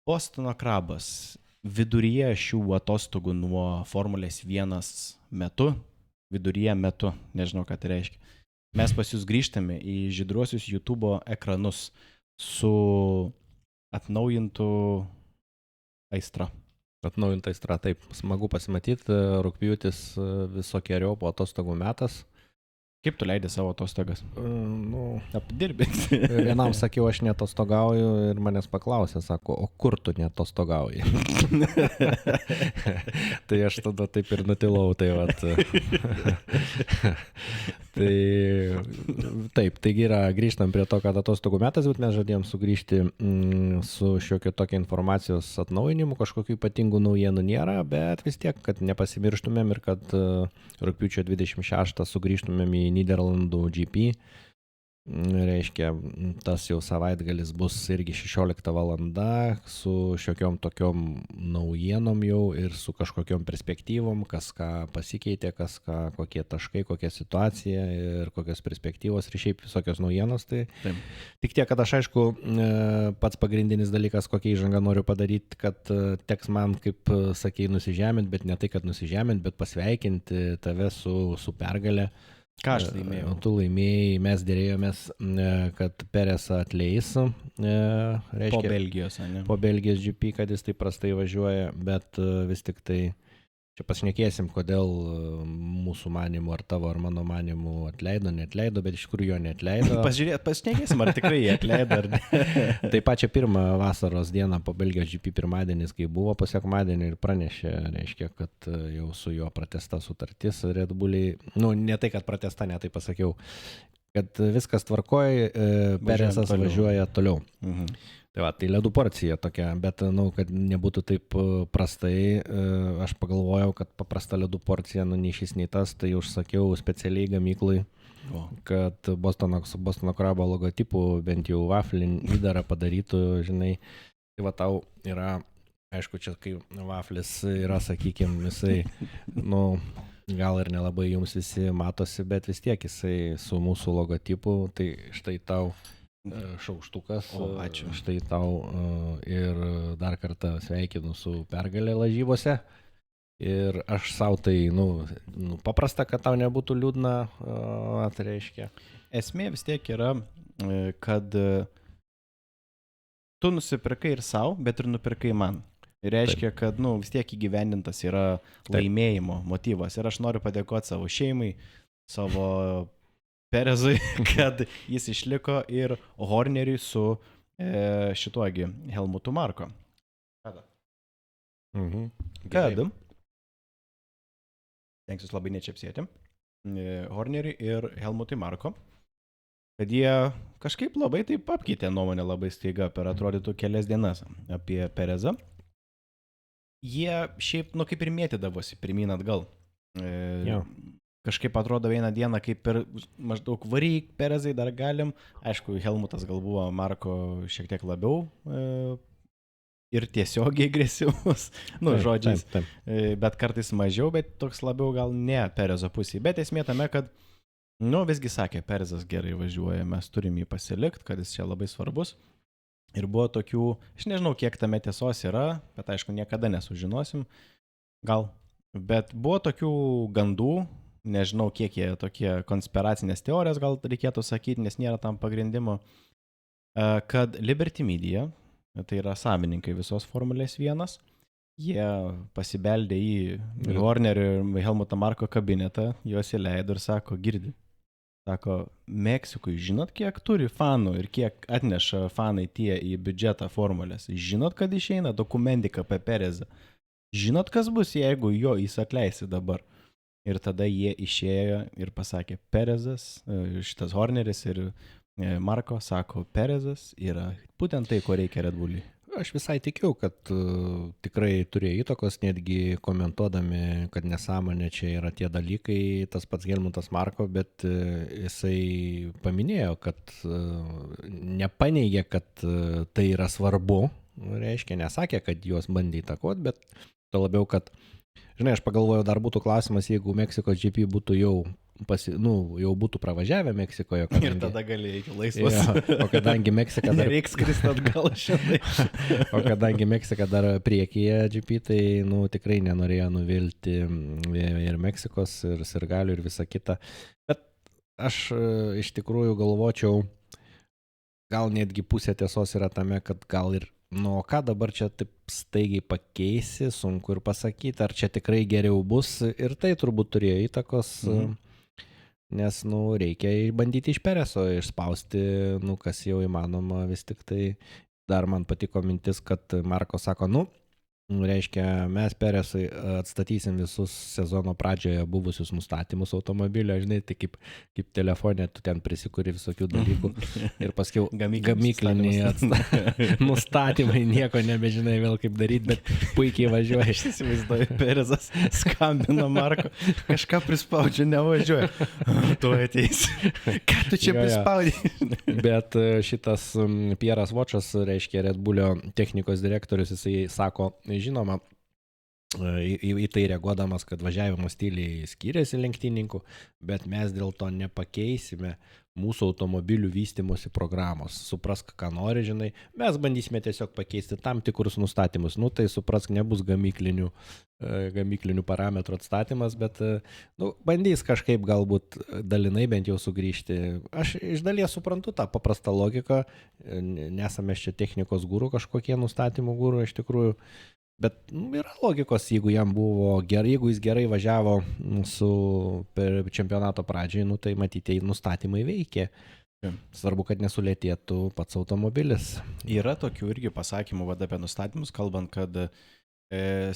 Bostono krabas viduryje šių atostogų nuo Formulės 1 metu, nežinau, ką tai reiškia. Mes pas jūs grįžtame į žydruosius YouTube ekranus su atnaujintu aistra. Atnaujinta aistra, taip, smagu pasimatyti, rugpjūtis visokiojopo atostogų metas. Kaip tu leidai savo atostogas? Apdirbėt. Vienam sakiau, aš neatostogauju ir manęs paklausė, sako, o kur tu neatostogauji? Tai aš tada taip ir nutilau, tai vat. Taip, taigi grįžtam prie to, kad atostogų metas, bet mes žadėjom sugrįžti su šiokio tokia informacijos atnaujinimu, kažkokių ypatingų naujienų nėra, bet vis tiek, kad nepasimirštumėm ir kad rugpjūčio 26 sugrįžtumėm į Nyderlandų GP. Reiškia, tas jau savaitgalis bus irgi 16 valanda su šiokiom tokiom naujienom jau ir su kažkokiom perspektyvom, kas ką pasikeitė, kas ką, kokie taškai, kokia situacija ir kokios perspektyvos ir šiaip visokios naujienos. Tai tik tiek, kad aš aišku, pats pagrindinis dalykas, kokią įžangą noriu padaryti, kad teks man, kaip sakei, nusižeminti, bet ne tai, kad nusižeminti, bet pasveikinti tave su pergale. Ką aš laimėjau? Tu laimėjai, mes dėrėjomės, kad Perezą atleis. Reiškia, po Belgijos, ne? Po Belgijos GP, kad jis taip prastai važiuoja, bet vis tik tai čia pašnekėsim, kodėl mūsų manimų, ar tavo, ar mano manimų atleido, neatleido, bet iš tikrųjų jo neatleido. Pašnekėsim, ar tikrai jie atleido, ar ne. Tai pačią pirmą vasaros dieną po Belgijos GP pirmadienis, kai buvo po sekmadienį ir pranešė, reiškia, kad jau su juo pratęsta sutartis Red Bulliai, ne tai, kad pratęsta, ne tai pasakiau, kad viskas tvarkoja, Perezas važiuoja toliau. Tai va, tai ledų porcija tokia, bet, kad nebūtų taip prastai, aš pagalvojau, kad paprasta ledų porcija, nei šis, nei tas, tai užsakiau specialiai gamyklai, kad Bostono krabo logotipų bent jau vaflį įdarą padarytų, žinai. Tai va, tau yra, aišku, čia kai vaflis yra, sakykime, jisai, gal ir nelabai jums visi matosi, bet vis tiek jisai su mūsų logotipu, tai štai tau šaukštukas, ačiū. Štai tau ir dar kartą sveikinu su pergalė lažybose. Ir aš savo tai, paprasta, kad tau nebūtų liūdna, tai reiškia. Esmė vis tiek yra, kad tu nusipirkai ir savo, bet ir nupirkai man. Ir reiškia, kad vis tiek įgyvendintas yra laimėjimo motyvas. Ir aš noriu padėkoti savo šeimai, savo Perezui, kad jis išliko ir Horneriui su šituogi Helmutu Marko. Kad tenksis labai nečiapsėti Horneriui ir Helmutui Marko, kad jie kažkaip labai taip apkeitė nuomonę labai staiga per atrodytų kelias dienas apie Perezą. Jie šiaip, kaip ir mėtydavosi pirmyn atgal. Kažkaip atrodo vieną dieną, kaip ir maždaug varyk, Perezai dar galim. Aišku, Helmutas gal buvo Marko šiek tiek labiau ir tiesiogiai agresyvus, žodžiais. Taip. Bet kartais mažiau, bet toks labiau gal ne Perezo pusėje. Bet esmė tame, kad, visgi sakė, Perezas gerai važiuoja, mes turim jį pasilikti, kad jis čia labai svarbus. Ir buvo tokių, aš nežinau, kiek tame tiesos yra, bet aišku, niekada nesužinosim. Gal. Bet buvo tokių gandų, nežinau, kiek jie tokie konspiracinės teorijos, gal reikėtų sakyti, nes nėra tam pagrindimo, kad Liberty Media, tai yra savininkai visos Formulės 1, jie pasibeldė į Hornerio ir Helmuto Marko kabinetą, juos įleido ir sako, girdi. Sako, Meksikui, žinot, kiek turi fanų ir kiek atneša fanai tie į biudžetą Formulės? Žinot, kad išeina dokumentika apie Perezą? Žinot, kas bus, jeigu jis atleisi dabar? Ir tada jie išėjo ir pasakė, Perezas, šitas Horneris ir Marko sako, Perezas yra būtent tai, ko reikia Red Bulliui. Aš visai tikiu, kad tikrai turėjo įtakos, netgi komentuodami, kad nesąmonė čia yra tie dalykai, tas pats Helmutas Marko, bet jisai paminėjo, kad nepaneigė, kad tai yra svarbu, reiškia, nesakė, kad juos bandė įtakoti, bet to labiau, kad žinai, aš pagalvojau, dar būtų klausimas, jeigu Meksikos GP būtų jau jau būtų pravažiavę Meksikoje. Kadangi... Ir tada galėjai eiti laisvas. Ja, o kadangi Meksika dar... Nereiks skristi atgal šiandien. O kadangi Meksika dar priekyje GP, tai tikrai nenorėjo nuvilti ir Meksikos, ir sirgalių, ir visą kitą. Bet aš iš tikrųjų galvočiau, gal netgi pusė tiesos yra tame, kad gal ir o ką dabar čia taip staigiai pakeisi, sunku ir pasakyti, ar čia tikrai geriau bus, ir tai turbūt turėjo įtakos, nes, reikia bandyti iš Pereso išspausti, kas jau įmanoma, vis tik tai dar man patiko mintis, kad Marko sako, reiškia, mes Peresui atstatysim visus sezono pradžioje buvusius nustatymus automobilio, žinai, tai kaip telefone tu ten prisikuri visokių dalykų ir paskiau gamyklinį nustatymai, nieko nebežinai vėl kaip daryti, bet puikiai važiuoja. Aš įsivaizduoju, Perezas skambino Marko, kažką prispaudžia, nevažiuoja. Tu ateisi. Ką tu čia prispaudai? Bet šitas Pieras Vočas, reiškia Red Bullio technikos direktorius, jisai sako, žinoma, į tai reaguodamas, kad važiavimo stiliai skiriasi lenktynininkų, bet mes dėl to nepakeisime mūsų automobilių vystymosi programos. Suprask, ką nori, žinai, mes bandysime tiesiog pakeisti tam tikrus nustatymus. Tai suprask, nebus gamyklinių parametrų atstatymas, bet bandys kažkaip galbūt dalinai bent jau sugrįžti. Aš iš dalies suprantu tą paprastą logiką, nesame čia technikos gūrų, kažkokie nustatymų gūrų iš tikrųjų. Bet yra logikos, jeigu jam buvo gerai, jeigu jis gerai važiavo per čempionato pradžiai, tai matyti, nustatymai veikė. Svarbu, kad nesulėtėtų pats automobilis. Yra tokių irgi pasakymų apie nustatymus, kalbant, kad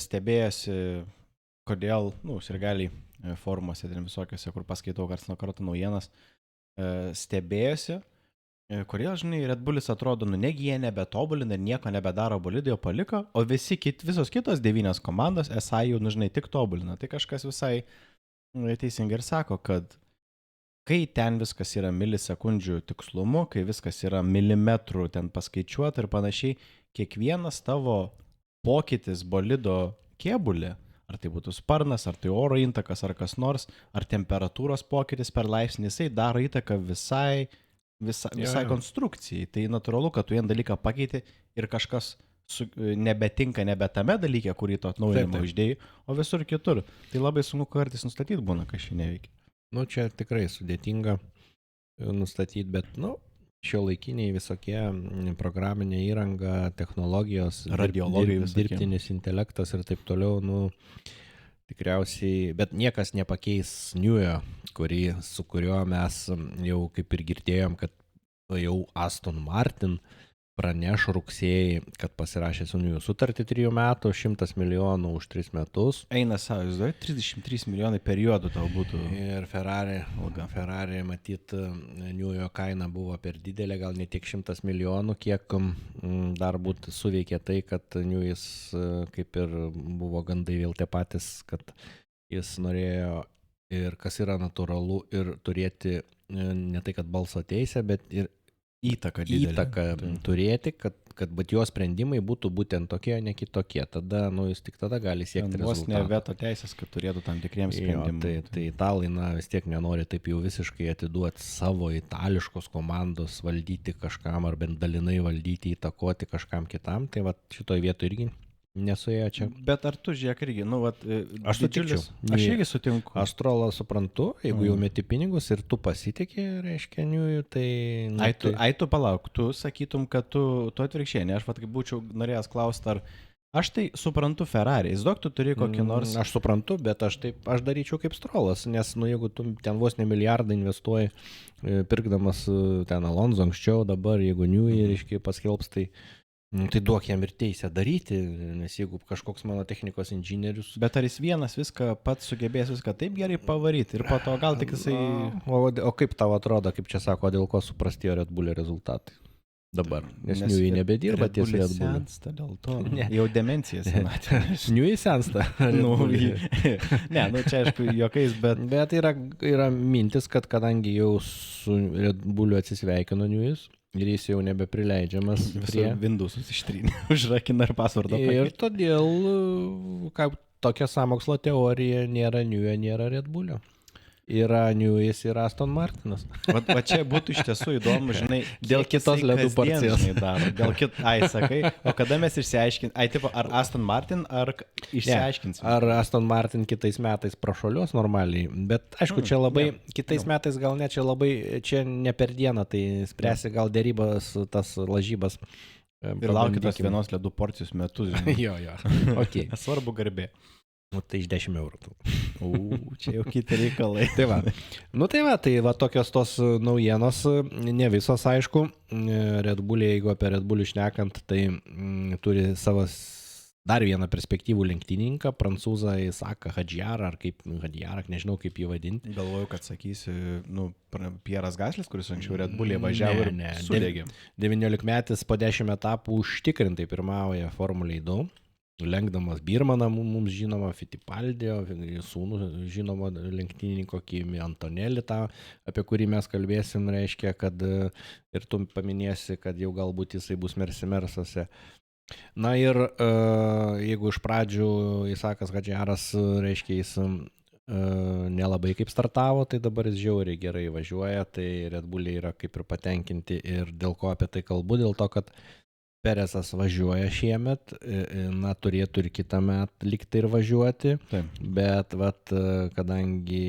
stebėjosi, kodėl, sirgaliai forumuose ir visokiose, kur paskaitau karts nuo karto naujienas, stebėjosi, kodėl, žinai, Red Bullis atrodo, negi jie nebetobulina ir nieko nebedaro bolidai, paliko, o visos kitos 9 komandos esą jau, žinai, tik tobulina. Tai kažkas visai teisingai ir sako, kad kai ten viskas yra milisekundžių tikslumu, kai viskas yra milimetrų ten paskaičiuota ir panašiai, kiekvienas tavo pokytis bolido kėbulė, ar tai būtų sparnas, ar tai oro intakas, ar kas nors, ar temperatūros pokytis per laipsnį, jisai daro įtaką visai konstrukcijai. Tai natūralu, kad tu vieną dalyką pakeiti ir kažkas nebetinka nebe tame dalyke, kurį tu atnaujinimą uždėjai, o visur kitur. Tai labai sunku kartais nustatyti būna, kas šį neveikia. Čia tikrai sudėtinga nustatyti, bet, šiuolaikiniai visokie programinė įranga, technologijos, dirbtinis intelektas ir taip toliau, tikriausiai, bet niekas nepakeis Niujo, su kuriuo mes jau kaip ir girdėjom, kad jau Aston Martin praneš rugsėjai, kad pasirašė su Niuju sutartį 3 metų, 100 milijonų už 3 metus. Eina savo, 33 milijonai periodų tau būtų. Ir Ferrari matyt, Niujo kaina buvo per didelė, gal ne tiek 100 milijonų, kiek dar būtų suveikė tai, kad Niujus, kaip ir buvo gandai vėl tie patys, kad jis norėjo ir kas yra natūralu ir turėti ne tai, kad balso teisę, bet ir įtaką turėti, kad jo sprendimai būtų būtent tokie, ne kitokie. Tada, jis tik tada gali siekti rezultatų. Vos ne veto teisės, kad turėtų tam tikriems sprendimams. Tai italai, vis tiek nenori taip jau visiškai atiduoti savo itališkos komandos, valdyti kažkam, ar bent dalinai valdyti, įtakoti kažkam kitam. Tai šitoj vietoj irgi nesuėjo čia. Bet ar tu žiūrėk irgi, aš sutikčiau. Aš irgi sutinku. Aš Strollą suprantu, jeigu jau meti pinigus ir tu pasitikė, reiškia, Niujų, tai... Tu palauk, tu sakytum, kad tu atvirkščiai, ne, aš kaip būčiau norėjęs klausti, ar aš tai suprantu Ferrari, įsivaizduok, tu turi kokį nors... Aš suprantu, bet aš daryčiau kaip Strollas, nes, jeigu tu ten vos ne milijardą investuoji, pirkdamas ten Alonso anksčiau, dabar, jeigu Niujį, reiškia, paskelbs, tai duok jam ir teisę daryti, nes jeigu kažkoks mano technikos inžinierius... Bet ar jis vienas viską pats sugebės viską taip gerai pavaryti ir po to gal tik jisai... O kaip tau atrodo, kaip čia sako, dėl ko suprastėjo Red Bullio rezultatai dabar? Nes Niujai nebedirba ties Red Bullio. Sensta dėl to. Jau demencija senatė. Niujai sensta. Ne, čia aišku juokais, bet... Bet yra mintis, kad kadangi jau su Red Bulliu atsisveikino Niujus, ir jis jau nebeprileidžiamas prie Windowsus ištrynė, užrakina ir pasvardą. Ir todėl, tokia sąmokslo teorija, nėra Niujo, nėra Red Bullio. yra Newey's ir Aston Martinas. Va čia būtų iš tiesų įdomu, žinai, Dėl kitos ledų porcijos. Sakai, o kada mes išsiaiškinsim, ar Aston Martin, ar išsiaiškinsim? Ar Aston Martin kitais metais prašoliuos normaliai, bet aišku, čia labai, kitais metais gal ne, čia ne per dieną, tai spręsi gal dėrybas, tas lažybas. Ir laukia tos vienos ledų porcijos metus, žinai. Jo, okay. Svarbu garbė. Nu, tai iš 10 eurų. Čia jau kiti reikalai. Tai va, tokios tos naujienos, ne visos aišku. Red Bull, jeigu apie Red Bull šnekant, tai turi savo dar vieną perspektyvų lenktynininką, prancūzą Isaką Hadžiarą, ar kaip Hadžiarą, nežinau kaip jį vadinti. Galvoju, kad sakysi, Pieras Gaslis, kuris anksčiau Red Bull'e važiavo ir sudegė. 19-metis po 10 etapų užtikrintai pirmauja Formulėje 2. Lenkdamas Birmaną, mums žinoma, Fittipaldi, sūnų žinoma lenktynininko Kimi Antonelli, tą, apie kurį mes kalbėsim, reiškia, kad ir tu paminėsi, kad jau galbūt jisai bus Mercedes-ose. Na ir jeigu iš pradžių Isakas Hadžiaras, reiškia, jis nelabai kaip startavo, tai dabar jis žiauriai gerai važiuoja, tai Red Bull'ai yra kaip ir patenkinti ir dėl ko apie tai kalbu, dėl to, kad Perezas važiuoja šiemet, turėtų ir kitą metą likti ir važiuoti, bet kadangi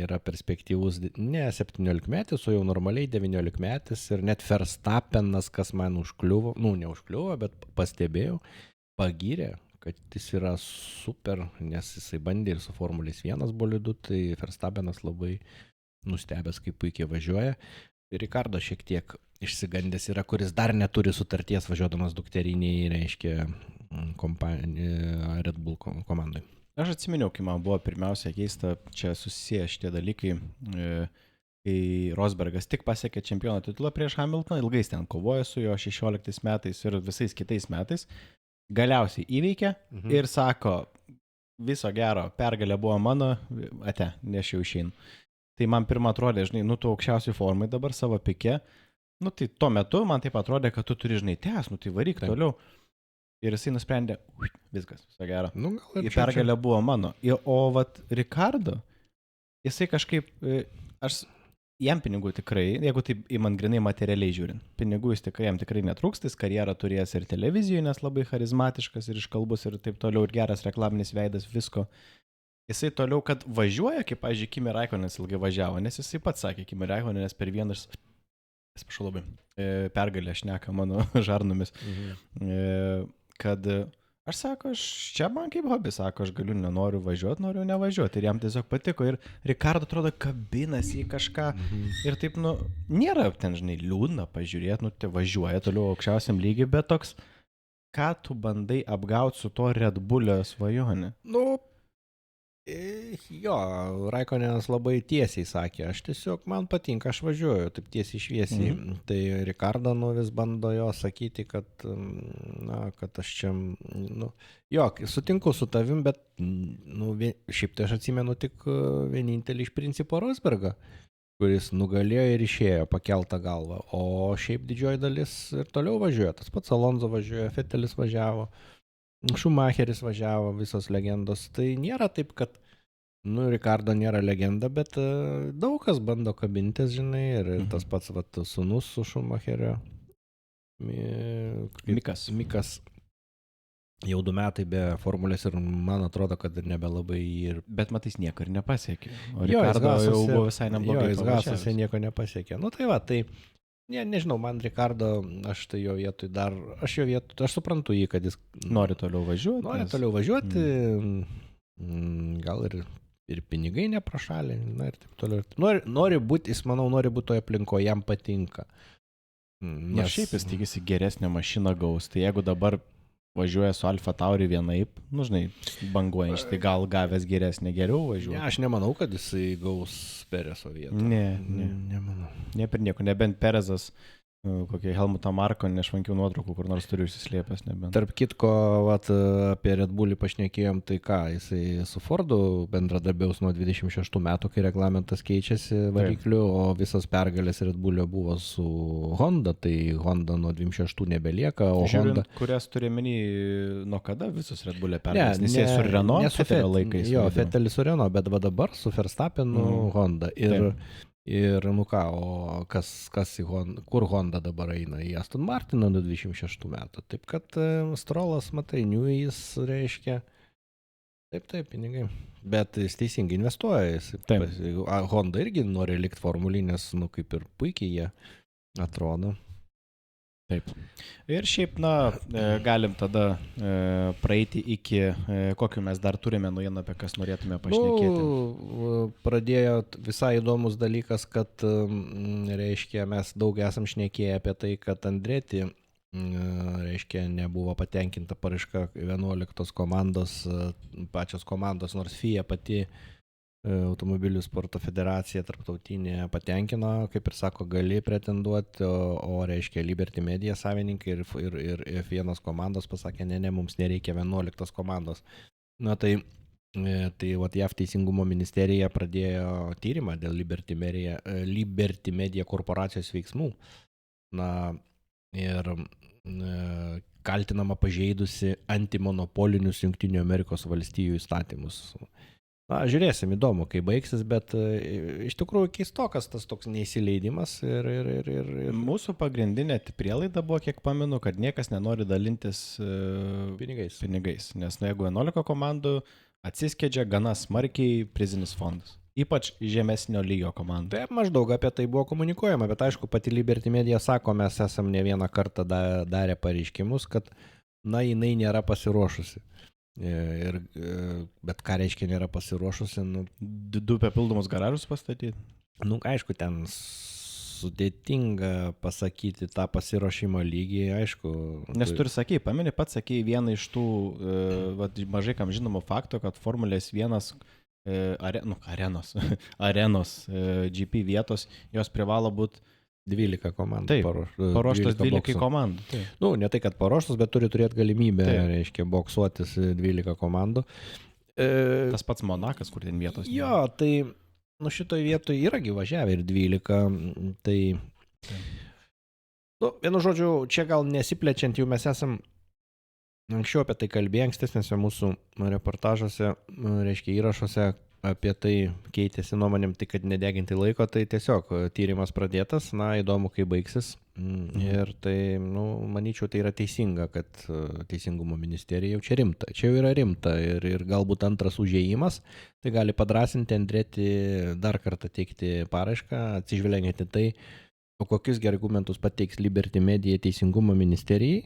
yra perspektyvus ne 17-metis, o jau normaliai 19-metis ir net Verstappenas, kas man užkliuvo, neužkliuvo, bet pastebėjau, pagyrė, kad jis yra super, nes jisai bandė ir su Formulės 1 bolidu, tai Verstappenas labai nustebęs, kaip puikiai važiuoja. Ricardo šiek tiek išsigandęs yra, kuris dar neturi sutarties važiuodamas dukteriniai, reiškia, Red Bull komandai. Aš atsiminiau, kai man buvo pirmiausia keista, čia susiję šitie dalykai, kai Rosbergas tik pasiekė čempiono titulą prieš Hamiltoną, ilgai ten kovojo su jo 16 metais ir visais kitais metais, galiausiai įveikė ir sako, viso gero, pergalė buvo mano, aš jau išeinu. Tai man pirmą atrodė, žinai, tu aukščiausiai formai dabar savo pike, tai tuo metu man taip atrodė, kad tu turi, žinai, tai varyk toliau. Ir jisai nusprendė, viskas, viso gero. Ir pergalė buvo mano. O Ricardo, jisai kažkaip, jam pinigų tikrai, jeigu taip įman grinai materialiai žiūrint, pinigų jam tikrai netrūks, jis karjerą turės ir televizijoje, nes labai charizmatiškas ir iškalbus ir taip toliau, ir geras reklaminis veidas, visko. Jisai toliau, kad važiuoja, kaip, pavyzdžiui, Kimi Raikkonenas ilgai važiavo, nes jisai pats sakė, Kimi Raikkonenas per vienas, atsiprašau labai, pergalę šneka mano žarnomis, kad aš sako, čia man kaip hobi, sako, aš galiu, nenoriu važiuoti, noriu nevažiuoti ir jam tiesiog patiko ir Ricardo atrodo kabinas į kažką ir taip, nėra ten, žinai, liūdna pažiūrėti, tai važiuoja toliau aukščiausiam lygiui, bet toks, ką tu bandai apgauti su to Red Bull'o svajonė? Jo, Raikkonenas labai tiesiai sakė, aš tiesiog, man patinka, aš važiuoju, taip tiesiai šviesiai. Tai Ricardo vis bando jo sakyti, kad aš čia, jo, sutinku su tavim, bet, šiaip tai aš atsimenu tik vienintelį iš principo Rosbergą, kuris nugalėjo ir išėjo pakeltą galvą, o šiaip didžioji dalis ir toliau važiuoja, tas pats Alonso važiuoja, Vettelis važiavo. Schumacheris važiavo, visos legendos. Tai nėra taip, kad, Ricardo nėra legenda, bet daug kas bando kabintis, žinai, ir tas pats sūnus su Schumacherio. Mikas. Jau 2 metai be formulės ir man atrodo, kad nebelabai ir... Bet matais nieko ir nepasiekė. O Ricardo jau buvo visai neblogai. Jo, jis Gasose nieko nepasiekė. Tai nežinau, man Ricardo, aš suprantu jį, kad jis nori toliau važiuoti. Gal ir pinigai neprašalė, ir taip toliau. Nori būti, jis, manau, nori būti toje aplinkoje, jam patinka. Šiaip jis tikisi geresnę mašiną gaus, tai jeigu dabar važiuoja su Alfa Tauri vienaip, žinai, banguojančiai, tai gal gavęs geresnė geriau važiuoja. Aš nemanau, kad jisai gaus Perezo vietą. Nemanau. Ne per nieko, nebent Perezas kokį Helmutą Marko nešvankių nuotraukų, kur nors turiu išsislėpęs, nebent. Tarp kitko, apie Red Bullį pašnekėjom, tai ką, jisai su Fordu bendradarbiaus nuo 26 metų, kai reglamentas keičiasi varikliu, o visas pergalės Red Bullio buvo su Honda, tai Honda nuo 26 nebelieka, o Žiūrint, Honda... kurias turi menį, nuo kada visus Red Bullio pergalės? Nes jie su Renault, Fettelio laikais. Jo, Fettelis su Renault, bet va dabar su Verstappenu Honda. Ir nu ką, o kur Honda dabar eina? Į Aston Martiną nuo 26 metų. Taip kad Strolas, matai, jis reiškia, taip, pinigai. Bet jis teisingai investuoja. Honda irgi nori likti formulinės, nu kaip ir puikiai jie atrodo. Taip. Ir šiaip, galim tada praeiti iki, kokiu mes dar turime naujieną, apie kas norėtume pašnekėti. Pradėjo visai įdomus dalykas, kad, reiškia, mes daug esam šnekėję apie tai, kad Andretti, reiškia, nebuvo patenkinta paraiška 11 komandos, pačios komandos, nors FIA pati automobilių sporto federacija tarptautinė patenkino, kaip ir sako, gali pretenduoti, o reiškia Liberty Media savininkai ir F1 komandos pasakė, ne, mums nereikia 11 komandos. Na tai JAV teisingumo ministerija pradėjo tyrimą dėl Liberty Media korporacijos veiksmų. Na ir kaltinama pažeidusi antimonopolinius Jungtinių Amerikos valstijų įstatymus. Na, žiūrėsim, įdomu, kai baigsis, bet iš tikrųjų keistokas tas toks neįsileidimas ir... Mūsų pagrindinė prielaida buvo, kiek pamenu, kad niekas nenori dalintis pinigais, nes jeigu 11 komandų atsiskedžia gana smarkiai prizinis fondas, ypač žemesnio lygio komandų. Taip, maždaug apie tai buvo komunikuojama, bet aišku, pati Liberty Media sako, mes esam ne vieną kartą darę pareiškimus, kad, jinai nėra pasiruošusi. Bet ką reiškia nėra pasiruošusi? Du papildomus garažus pastatyti? Aišku, ten sudėtinga pasakyti tą pasiruošimo lygį, aišku. Nes tu ir sakei, pats sakei vieną iš tų mažai kam žinomų faktų, kad Formulės 1 arenos GP vietos, jos privalo būti 12 komandų. Paruoštos 12 komandų. Taip. Ne tai, kad paruoštos, bet turi turėti galimybę, reiškia, boksuotis 12 komandų. Tas pats Monakas, kur ten vietos. Jo, tai šitoje vietoje yra važiavę ir 12. Tai, vienu žodžiu, čia gal nesiplečiant, jau mes esam anksčiau apie tai kalbėję, ankstesnėse mūsų reportažuose, reiškia, įrašuose, apie tai keitėsi nuomonėm, tik kad nedeginti laiko, tai tiesiog tyrimas pradėtas, įdomu, kai baigsis. Ir tai, manyčiau, tai yra teisinga, kad Teisingumo ministerija jau čia rimta. Čia jau yra rimta ir galbūt antras užėjimas, tai gali padrasinti Andretti dar kartą teikti paraišką, atsižvelgiant į tai, o kokius argumentus pateiks Liberty Media Teisingumo ministerijai.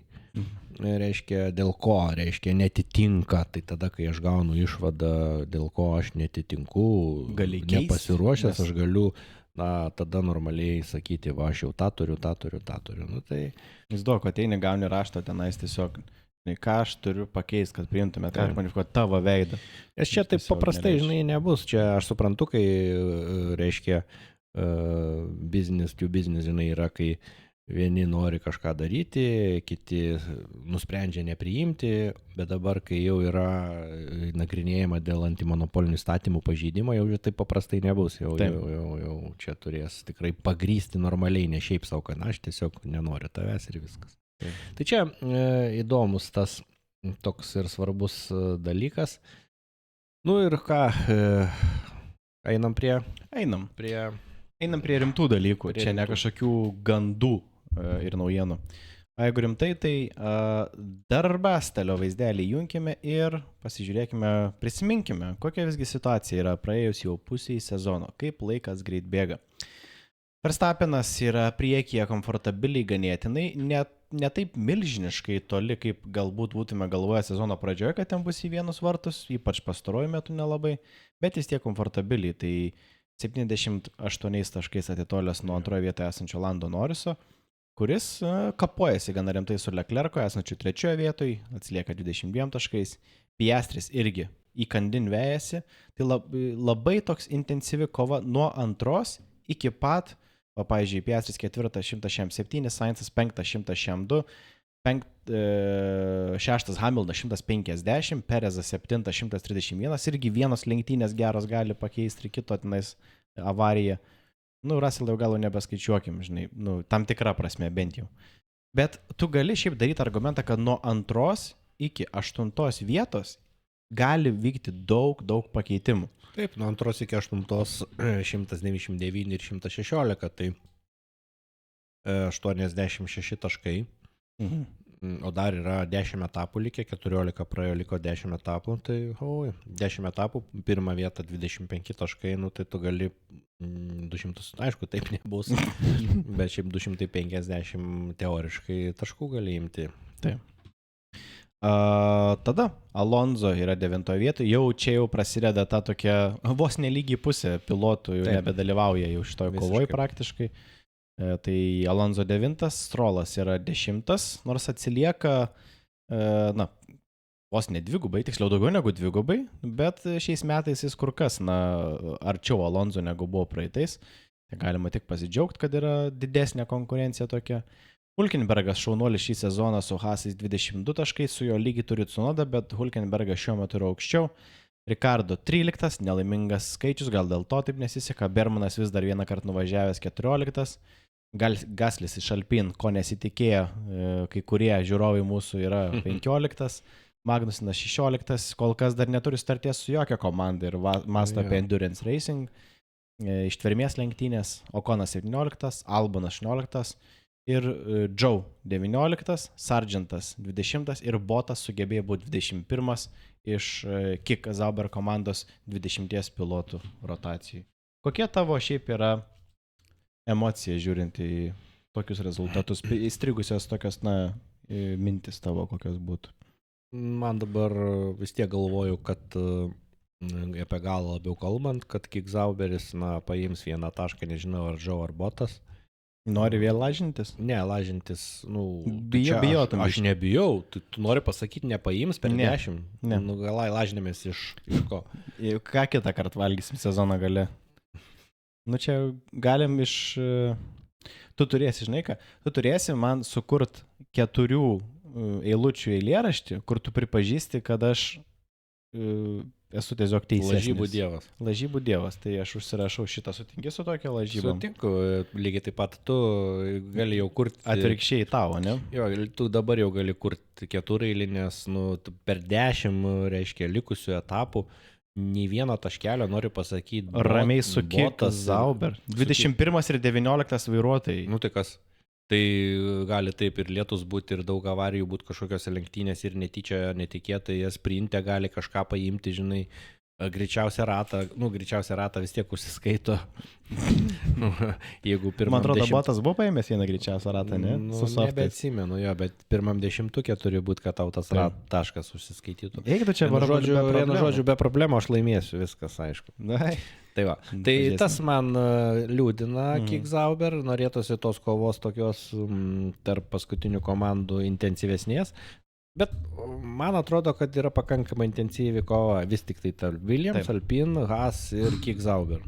Reiškia, dėl ko, netitinka, tai tada, kai aš gaunu išvadą, dėl ko aš netitinku, nepasiruošęs, aš galiu, tada normaliai sakyti, aš jau tą turiu. Tai... Vis daug, ateini, gauni raštą tenais tiesiog, ką aš turiu pakeisti, kad priimtumėt, ką aš manifikuoti tavo veidą. Nes čia taip paprastai, nebus. Čia aš suprantu, kai, reiškia, business to business, yra, kai vieni nori kažką daryti, kiti nusprendžia nepriimti, bet dabar, kai jau yra nagrinėjama dėl antimonopolinių įstatymų pažeidimo, jau taip paprastai nebus. Jau čia turės tikrai pagrysti normaliai, ne šiaip savo, kad aš tiesiog nenoriu tavęs ir viskas. Taip. Tai čia įdomus tas toks ir svarbus dalykas. Ir ką, einam prie rimtų dalykų, čia ne kažkokių gandų ir naujienų. Jeigu rimtai, tai darbastelio vaizdelį junkime ir pasižiūrėkime, prisiminkime, kokia visgi situacija yra praėjus jau pusiai sezono, kaip laikas greit bėga. Verstappenas yra priekyje komfortabiliai ganėtinai, ne taip milžiniškai toli, kaip galbūt būtume galvoję sezono pradžioje, kad ten bus į vienus vartus, ypač pastaruoju metu nelabai, bet vis tiek komfortabiliai, tai 78 taškais atitolęs nuo antroje vietoje esančio Lando Norriso, kuris kapojasi gana rimtai su Leclerco, esančiu trečioje vietoje, atsilieka 22 taškais, Piastris irgi įkandin vejasi, tai labai toks intensyvi kova nuo antros iki pat o, pavyzdžiui, Piastris 4 107, Sainzas 5 102, 6 Hamiltonas 150, Perezas 7 131, irgi vienos lenktynės geros gali pakeisti ir kito tenais avariją. Russell jau gal nebeskaičiuokim, žinai, tam tikrą prasme bent jau. Bet tu gali šiaip daryti argumentą, kad nuo 2 iki 8 vietos gali vykti daug pakeitimų. Taip, nuo 2 iki 8 199 ir 116, tai 86 taškai. Mhm. O dar yra 10 etapų likę, 14 praėjo, liko 10 etapų, tai 10 etapų, pirmą vietą 25 taškai, tai tu gali 200, aišku, taip nebus, bet šiaip 250 teoriškai taškų gali imti. Taip. Tada Alonso yra 9 vietoje, čia jau prasideda ta tokia vos nelygiai pusė pilotų, jau nebedalyvauja jau šitoj kovoj praktiškai. Tai Alonso 9, Strolas yra 10, nors atsilieka, vos ne dvigubai, tiksliau daugiau negu dvigubai, bet šiais metais jis kur kas, arčiau Alonso negu buvo praeitais. Tai galima tik pasidžiaugti, kad yra didesnė konkurencija tokia. Hulkenbergas šaunuolis šį sezoną su Haasais 22 taškai, su jo lygiai turi Tsunoda, bet Hulkenbergas šiuo metu yra aukščiau. Ricardo 13, nelaimingas skaičius, gal dėl to taip nesiseka. Bermanas vis dar vieną kartą nuvažiavęs 14. Gaslis iš Alpine, ko nesitikėjo, kai kurie žiūrovai mūsų yra 15. Magnusinas 16, kol kas dar neturi starties su jokia komanda ir masto apie Endurance Racing. Ištvermės lenktynės, Okonas 17, Albonas 18 ir Joe 19, Sargentas 20 ir Bottas sugebėjo būti 21 iš Kik Zauber komandos 20 pilotų rotacijų. Kokie tavo šiaip yra emocija žiūrint į tokius rezultatus, įstrigusios tokios, mintis tavo kokios būtų? Man dabar vis tiek galvoju, kad apie galą labiau kalbant, kad Kik Zauberis, paims vieną tašką, nežinau, ar Joe ar Bottas. Nori vėl lažintis? Ne, lažintis, bijotum. Aš nebijau, tu nori pasakyti, nepaims per 10. Ne. Galai lažinėmės iš ko? Ką kitą kartą valgysim sezono gale? Čia galim iš... Tu turėsi, žinai ką? Tu turėsi man sukurt 4 eilučių eilėraštį, kur tu pripažįsti, kad aš esu tiesiog teisesnis. Lažybų dievas. Lažybų dievas, tai aš užsirašau šitą, sutinki su tokia lažyba? Sutinku, lygiai taip pat tu gali jau kurti... Atvirkščiai tavo, ne? Jo, tu dabar jau gali kurti 4 eilinės, per 10, reiškia, likusių etapų. Nei vieno taškelio noriu pasakyti. Ramiai su Kik Zauber. 21 ir 19 vairuotojai. Tai kas? Tai gali taip ir lietus būti, ir daug avarijų būti kažkokios lenktynės ir netyčia, netikėtai, jas sprinte gali kažką paimti, žinai, greičiausią ratą vis tiek užsiskaito. Jeigu pirmam man atrodo, Bottas buvo paėmęs vieną greičiausią ratą, ne? Nebeatsimenu, bet pirmam 10 turi būti, kad tau tas taškas užsiskaitytų. Jeigu tu čia vienu žodžiu be problemų, aš laimėsiu, viskas aišku. Tai va, tai tas man liūdina Kik Zauber, norėtųsi tos kovos tokios tarp paskutinių komandų intensyvesnės. Bet man atrodo, kad yra pakankamai intensyvi kova vis tik tai tarp Williams, Alpine, Haas ir Kik Zauber.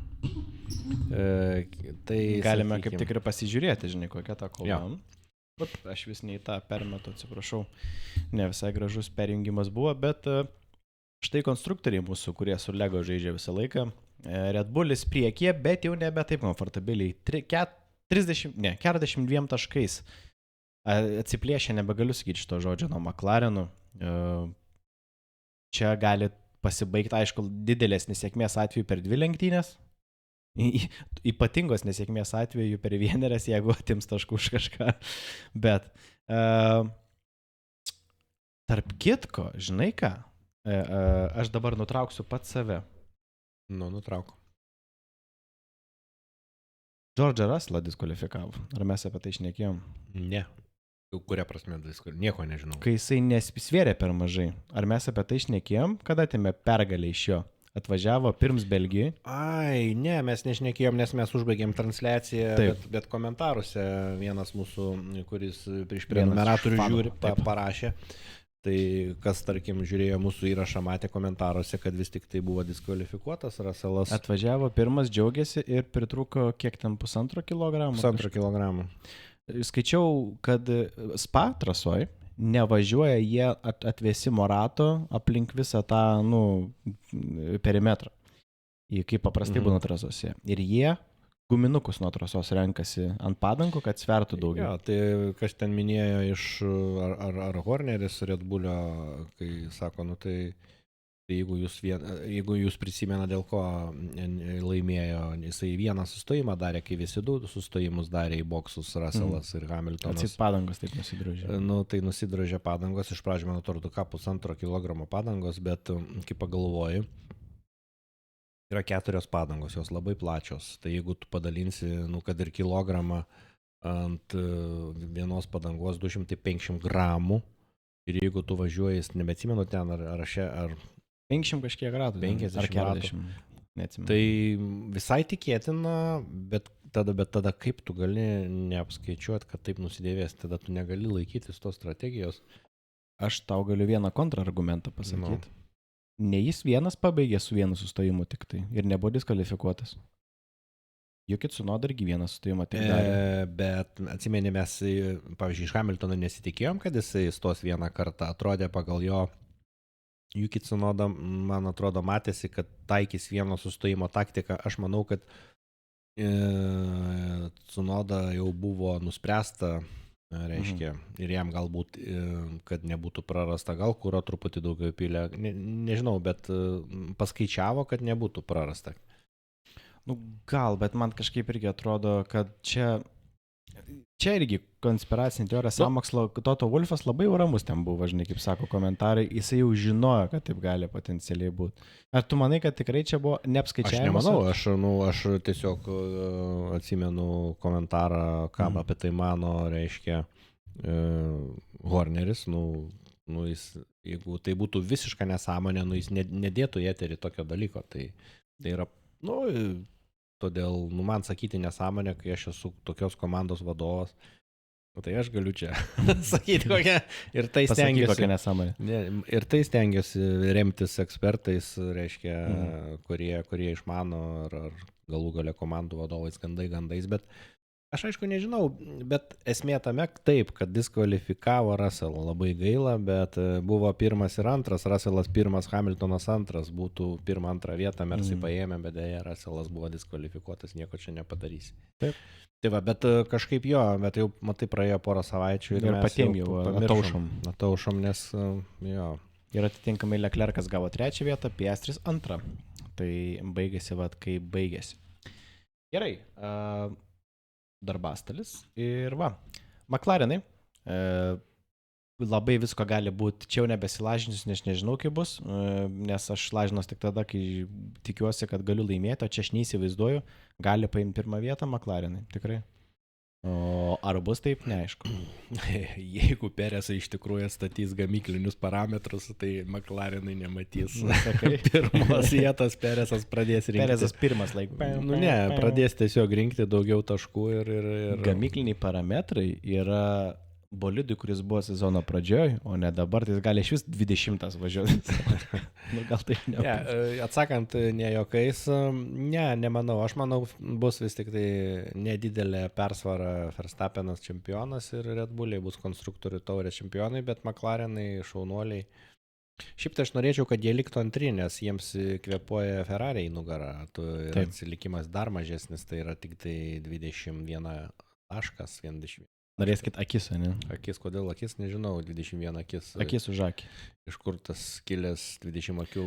Tai galime kaip tik ir pasižiūrėti, žinai, kokia ta kova. Aš vis nei tą permetu, atsiprašau, ne visai gražus perjungimas buvo, bet štai konstruktoriai mūsų, kurie su Lego žaidžia visą laiką, Red Bullis priekyje, bet jau nebe taip komfortabiliai, 42 taškais. Atsiplėšę, nebegaliu sakyti šito žodžio, nuo McLarenų. Čia gali pasibaigti, aišku, didelės nesėkmės atveju per 2 lenktynės. Ypatingos nesėkmės atveju per 1, jeigu atims taškų už kažką. Bet tarp kitko, žinai ką, aš dabar nutrauksiu pats save. Nutrauk. Džordžą Russellą diskvalifikavo. Ar mes apie tai šnekėjom? Ne. Kuria prasme nieko nežinau. Kai jisai nesvėrė per mažai. Ar mes apie tai šnekėjom, kada atėmė pergalę iš jo? Atvažiavo pirms Belgijai. Ai, ne, mes nešnekėjom, nes mes užbaigėm transliaciją, bet komentaruose vienas mūsų, kuris prieš prenumeratorių žiūri, parašė, Tai kas, tarkim, žiūrėjo mūsų įrašą, matė komentaruose, kad vis tik tai buvo diskvalifikuotas Russellas. Atvažiavo pirmas, džiaugiasi ir pritrūko kiek ten 1,5 kilogramų. 1,5 kilogramų. Skaičiau, kad spa trasoj nevažiuoja jie atvėsimo rato aplink visą tą, perimetrą. Kaip paprastai būna trasose. Ir jie guminukus nuo trasos renkasi ant padangų, kad svertų daugiau. Ja, tai kas ten minėjo iš ar Horneris Red Bullio, kai sako, tai jeigu jūs prisimena, dėl ko laimėjo, jisai vieną sustojimą darė, kai visi du sustojimus darė į boksus Russellas ir Hamiltonas. Atsit padangos taip nusidrožė. Tai nusidrožė padangos, iš pradžių, man atrodo, 1,5 kilogramo padangos, bet kai pagalvoji, yra 4 padangos, jos labai plačios. Tai jeigu tu padalinsi, kad ir kilogramą ant vienos padangos 250 gramų ir jeigu tu važiuoji, nebeatsimenu ten, ar 50 kažkiek ratų, 50 ar 40, neatsimenu. Tai visai tikėtina, bet tada kaip tu gali neapskaičiuoti, kad taip nusidėvės, tada tu negali laikytis tos strategijos. Aš tau galiu vieną kontrargumentą pasakyti. Ne jis vienas pabaigė su vienu sustojimu tik tai ir nebuvo diskvalifikuotas. Yuki Tsunoda irgi vieną sustojimą tik darė. Bet atsimeni, mes, pavyzdžiui, iš Hamiltono nesitikėjom, kad jisai stos vieną kartą. Atrodė pagal jo Yuki Tsunoda, man atrodo, matėsi, kad taikys vieno sustojimo taktiką. Aš manau, kad Tsunoda jau buvo nuspręsta, reiškia, ir jam galbūt, kad nebūtų prarasta, gal kuro truputį daugiau pylė, nežinau, bet paskaičiavo, kad nebūtų prarasta. Gal, bet man kažkaip irgi atrodo, kad čia irgi konspiracinė teorija, sąmokslo, Toto Wolffas labai ramus ten buvo, žinai, kaip sako komentarai, jisai jau žinojo, kad taip gali potencialiai būti. Ar tu manai, kad tikrai čia buvo neapskaičiavimas? Aš nemanau, aš tiesiog atsimenu komentarą, ką apie tai mano, reiškia, Horneris, jis, jeigu tai būtų visiška nesąmonė, jis nedėtų į eterį tokio dalyko, tai yra, todėl, man sakyti nesąmonę, kai aš esu tokios komandos vadovas, tai aš galiu čia sakyti kokią, ir tai stengiuosi remtis ekspertais, reiškia, kurie išmano, ar galų gale komandų vadovais gandais, bet aš aišku nežinau, bet esmė tame taip, kad diskvalifikavo Russellą, labai gaila, bet buvo pirmas ir antras, Russellas pirmas, Hamiltonas antras, būtų pirmą, antrą vietą, Mercy paėmė, bet dėja Russellas buvo diskvalifikuotas, nieko čia nepadarysi. Taip. Tai va, bet kažkaip bet jau, matai, praėjo porą savaičių ir patiem jau ataušom, nes jo. Ir atitinkamai Leclercas gavo 3 vietą, Piastris 2. Tai baigėsi, kaip baigėsi. Gerai. Darbastalis ir McLarenai, labai visko gali būti, čia jau nebesilažinsiu, nes nežinau, kaip bus, nes aš lažinos tik tada, kai tikiuosi, kad galiu laimėti, o čia aš neįsivaizduoju, gali paimti pirmą vietą McLarenai, tikrai. O ar bus taip, neaišku. Jeigu Peresai iš tikrųjų statys gamyklinius parametrus, tai McLarenai nematys pirmos vietos, Peresas pradės rinkti. Peresas pirmas pradės tiesiog rinkti daugiau taškų ir... Gamykliniai parametrai yra bolidui, kuris buvo sezono pradžioj, o ne dabar, tai jis gali iš vis 20 važiuoti. Gal taip nebus. Atsakant ne jokais, nemanau. Aš manau, bus vis tik tai nedidelė persvara Verstappenas čempionas ir Red Bulliai bus konstruktorių taurės čempionai, bet McLarenai šaunuoliai. Šiaip tai aš norėčiau, kad jie liktų antri, nes jiems kvėpuoja Ferrari į nugarą. Atsilikimas dar mažesnis, tai yra tik tai 21 taškas, 21. Norėskit akis, ne? Akis, kodėl akis, nežinau, 21 akis. Akis už akį. Iš kur tas kilęs 20 akių,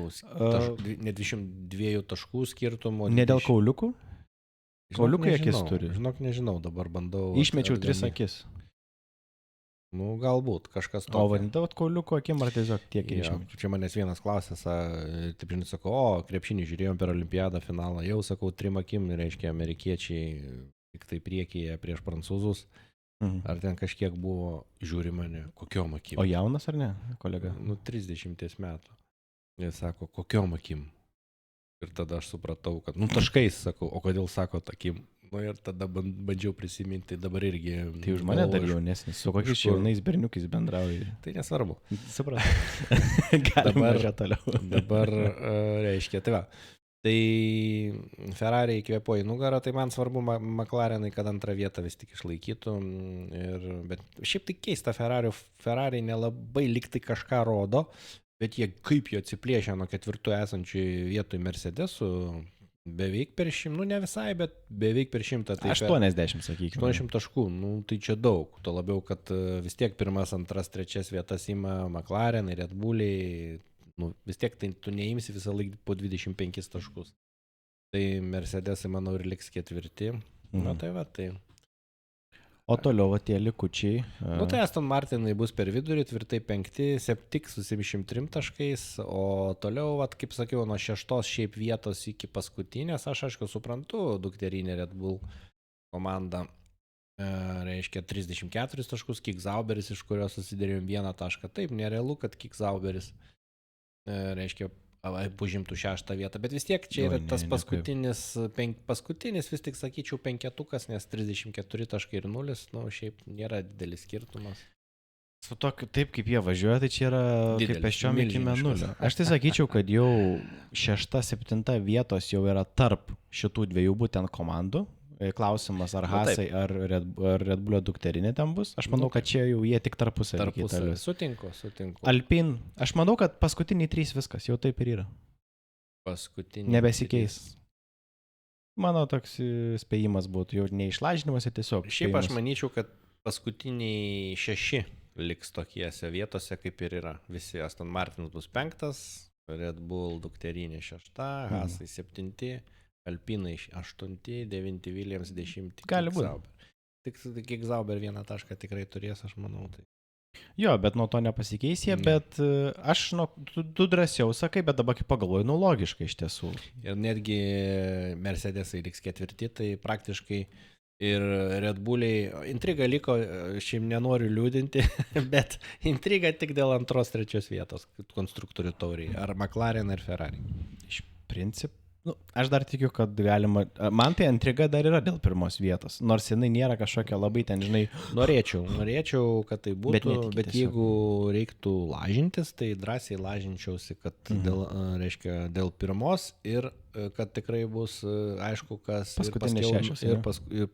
ne 22 taškų skirtumo. Ne dėl kauliukų? Kauliukai akis turi. Žinok, nežinau, dabar bandau. Išmečiau 3 akis. Galbūt, kažkas to. O vadintavot kauliukų akim, ar tiesiog tiek išmečiau? Čia manęs vienas klausė, taip žinai, sako, krepšinį žiūrėjom per olimpiadą finalą, jau sakau, 3 akim, reiškia, amerikiečiai tik tai priekyje prieš prancūzus. Ar ten kažkiek buvo, žiūri mane, kokiom akim. O jaunas ar ne, kolega? 30 metų. Jis sako, kokiom akim. Ir tada aš supratau, kad, taškais, sakau, o kodėl sako akim? Nu ir tada bandžiau prisiminti, tai dabar irgi. Tai už mane dar jaunesnis, su kokiais jaunais berniukais bendrauji. Tai nesvarbu. Supratau. Galima važiuoti toliau. Dabar reiškia, tai va. Tai Ferrari įkvėpo į nugarą, tai man svarbu McLarenai, kad antrą vietą vis tik išlaikytų. Bet šiaip tai keista, Ferrari nelabai liktai kažką rodo, bet jie kaip jie atsiplėšė nuo ketvirtų esančių vietų Mercedesų, beveik per 100, nu ne visai, bet beveik per 100. Tai 80, sakykime. 80 taškų, nu tai čia daug. Tuo labiau, kad vis tiek pirmas, antras, trečias vietas ima McLaren ir Red Bulliai. Nu, vis tiek tai tu neimsi visą laiką po 25 taškus. Tai Mercedesai, manau, ir liks ketvirti. Na tai va, tai. O toliau tie likučiai. Nu tai Aston Martinai bus per vidurį, tvirtai 5, tik su 73 taškais, o toliau, vat, kaip sakiau, nuo 6 šiaip vietos iki paskutinės, aš aišku suprantu, dukterinė Red Bull komanda. Reiškia 34 taškus, Kik Zauberis, iš kurio susidėrėjom 1 tašką. Taip, nerealu, kad Kik Zauberis reiškia užimtų 6 vietą, bet vis tiek čia yra tas paskutinis vis tik sakyčiau 5-tukas, nes 34 taškai ir 0, nu šiaip nėra didelis skirtumas. Su to, taip kaip jie važiuoja, tai čia yra kaip pėsčiom iki mėnulio. Aš tai sakyčiau, kad jau 6-7 vietos jau yra tarp šitų dviejų būtent komandų. Klausimas, ar Haasai, ar Red Bullio dukterinė ten bus. Aš manau, kad čia jau jie tik tarpusavį. Sutinku. Alpine, aš manau, kad paskutiniai 3 viskas, jau taip ir yra. Nebesikeis. Mano toks spėjimas būtų, jau neišlažinimas, tiesiog. Šiaip aš manyčiau, kad paskutiniai 6 liks tokiese vietose, kaip ir yra. Visi Aston Martin bus 5, Red Bull dukterinė 6, Haasai 7. Alpinai 8, 9 Williams 10. Gali būti. Tik Kik Zauber 1 tašką tikrai turės, aš manau. Tai. Jo, bet nuo to nepasikeis jie, bet aš, tu drąsiau sakai, bet dabar kaip pagalvoju, logiškai iš tiesų. Ir netgi Mercedesai liks 4, tai praktiškai ir Red Bulliai, intriga liko, šiaip nenoriu liūdinti, bet intriga tik dėl 2-3 vietos konstruktorių tauriai, ar McLaren, ar Ferrari. Iš principo. Nu, aš dar tikiu, kad galima, man tai intriga dar yra dėl pirmos vietos, nors jinai nėra kažkokia labai ten, žinai. Norėčiau, kad tai būtų, bet jeigu reiktų lažintis, tai drąsiai lažinčiausi, kad dėl pirmos ir kad tikrai bus aišku, kas paskutinė 6 ir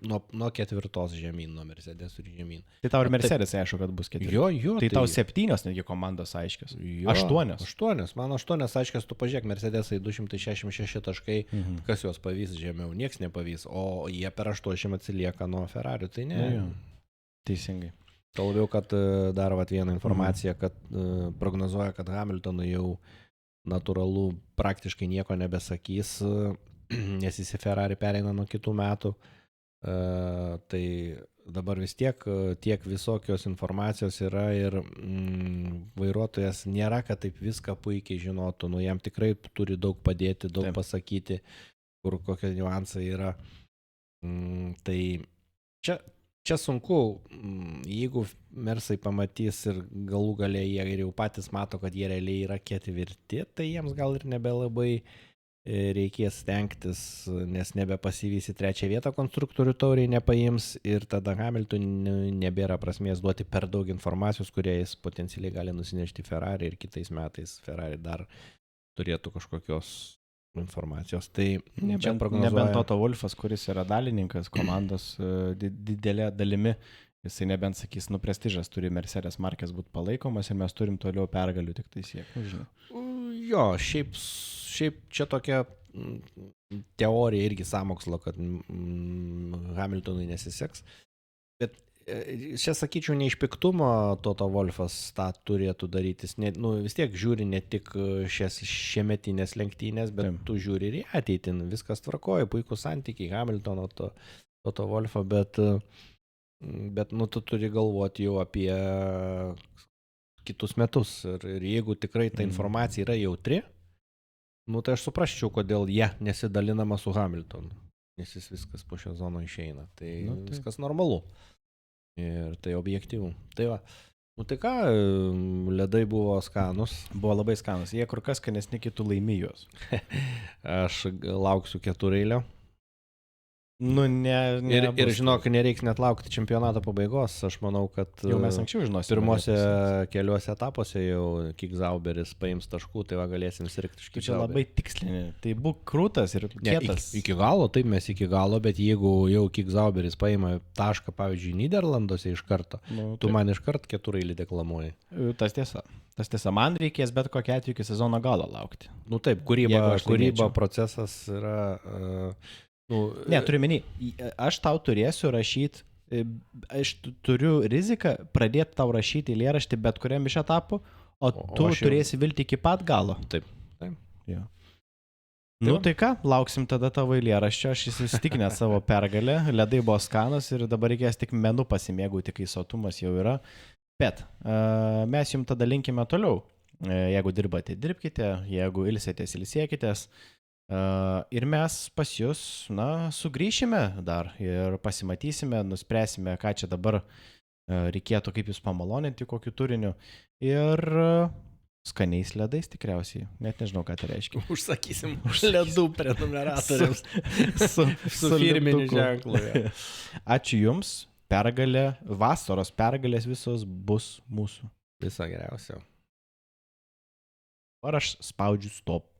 nuo 4 žemyn, nuo Mercedes ir žemyn. Tai tau ir Mercedes aišku, kad bus 4. Jo. Tai tau 7 netgi komandos aiškios. 8. Man 8 aiškios, tu pažiūrėk, Mercedesai 266 taškai, kas juos pavys žemiau, nieks nepavys, o jie per 8 atsilieka nuo Ferrari, tai ne. Teisingai. Tuo labiau, kad dar vieną informaciją, kad prognozuoja, kad Hamiltonui jau natūralu praktiškai nieko nebesakys, nes jis į Ferrari pereina nuo kitų metų. Tai dabar vis tiek visokios informacijos yra ir vairuotojas nėra, kad taip viską puikiai žinotų. Nu, jam tikrai turi daug padėti, daug pasakyti, kur kokie niuansai yra. Tai čia sunku, jeigu Mersai pamatys ir galų gale jie ir jau patys mato, kad jie realiai yra 4, tai jiems gal ir nebelabai reikės stengtis, nes nebepasivys į 3 vietą, konstruktorių tauriai nepaims ir tada Hamiltonui nebėra prasmės duoti per daug informacijos, kurie jis potencialiai gali nusinešti Ferrari ir kitais metais Ferrari dar turėtų kažkokios informacijos. Tai nebent Toto Wolffas, kuris yra dalininkas komandos didelė dalimi, jisai nebent sakys, prestižas turi Mercedes markės būti palaikomas ir mes turim toliau pergalių tik tai siekti. Jo, šiaip čia tokia teorija irgi sąmokslo, kad Hamiltonui nesiseks. Bet čia sakyčiau, ne iš piktumo Toto Wolffas tą turėtų daryti. Vis tiek žiūri ne tik šiemetinės lenktynės, bet tu žiūri ir į ateitį. Viskas tvarkoja, puikūs santykiai Hamiltono, Toto Wolffo, bet tu turi galvoti jau apie kitus metus. Ir jeigu tikrai ta informacija yra jautri, tai aš suprasčiau, kodėl nesidalinama su Hamiltonu, nes jis viskas po šio zono išeina. Tai viskas normalu. Ir tai objektyvu. Tai va. Tai ką, ledai buvo skanus. Buvo labai skanus. Jie kur kas skanesni, kitų laimėjus. Aš lauksiu 4 eilio. Nu, Ir žinok, nereiks net laukti čempionato pabaigos. Aš manau, kad jau mes anksčiau žinosime. Pirmose keliuose etapuose jau Kickzauberis paims taškų, tai va galėsim sirgti iš Tu čia labai tikslinė. Tai būk krūtas ir kietas. Iki galo, taip mes iki galo, bet jeigu jau Kickzauberis paima tašką, pavyzdžiui, Niderlanduose iš karto, tu man iš karto keturailį deklamuoji. Tas tiesa. Tas tiesa, man reikės bet kokia atveju iki sezono galo laukti. Nu taip, kūryba procesas yra... Ne, turiu menį, aš tau turėsiu rašyti, aš turiu riziką pradėti tau rašyti eilėraštį bet kuriam iš etapų, o tu turėsi vilti iki pat galo. Taip. Jo. Nu tai ką, lauksim tada tavo eilėraščio, aš įsitikinęs savo pergalę, ledai buvo skanus ir dabar reikės tik menu pasimėgauti, kai sotumas jau yra. Bet mes jums tada linkime toliau. Jeigu dirbate, dirbkite, jeigu ilsėtės, ilsėkitės. Ir mes pas jūs, sugrįšime dar ir pasimatysime, nuspręsime, ką čia dabar reikėtų, kaip jūs pamaloninti, kokiu turiniu. Ir skaniais ledais tikriausiai, net nežinau, ką tai reiškia. Užsakysim ledų prenumeratoriams su firminiu ženklu. Ačiū Jums, pergalė, vasaros pergalės visos bus mūsų. Viso geriausio. Ar aš spaudžiu stop.